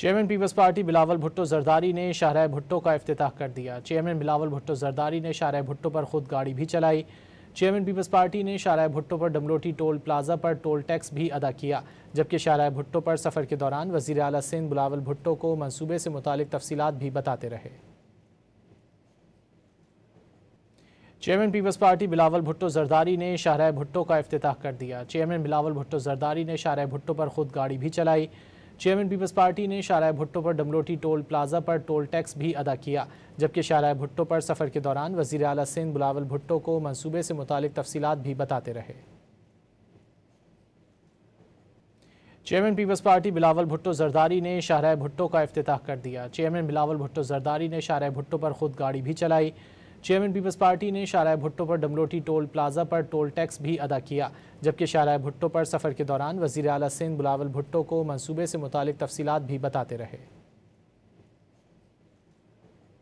Chairman peoples party Bilawal Bhutto Zardari نے شاہراہ بھٹو کا افتتاح کر دیا۔ چیئرمین بلاول بھٹو زرداری نے شاہراہ بھٹو پر خود گاڑی بھی چلائی۔ چیئرمین پیپلز پارٹی نے شاہراہ بھٹو پر ڈملوٹی ٹول پلازہ پر ٹول ٹیکس بھی ادا کیا، جبکہ شاہراہ بھٹو پر سفر کے دوران وزیر اعلیٰ سندھ بلاول بھٹو کو منصوبے سے متعلق تفصیلات بھی بتاتے رہے۔ Chairman peoples party Bilawal Bhutto Zardari نے شاہراہ بھٹو کا افتتاح کر دیا۔ چیئرمین بلاول بھٹو زرداری نے شاہراہ بھٹو پر خود گاڑی بھی چلائی۔ چیئرمین پیپلز پارٹی نے شاہراہ بھٹو پر ڈملوٹی ٹول پلازہ پر ٹول ٹیکس بھی ادا کیا، جبکہ شاہراہ بھٹو پر سفر کے دوران وزیر اعلیٰ سندھ بلاول بھٹو کو منصوبے سے متعلق تفصیلات بھی بتاتے رہے۔ Chairman peoples party Bilawal Bhutto Zardari نے شاہراہ بھٹو کا افتتاح کر دیا۔ چیئرمین بلاول بھٹو زرداری نے شاہراہ بھٹو پر خود گاڑی بھی چلائی۔ چیئرمین پیپلز پارٹی نے شاہراہ بھٹو پر ڈملوٹی ٹول پلازہ پر ٹول ٹیکس بھی ادا کیا، جبکہ شاہراہ بھٹو پر سفر کے دوران وزیر اعلیٰ سندھ بلاول بھٹو کو منصوبے سے متعلق تفصیلات بھی بتاتے رہے۔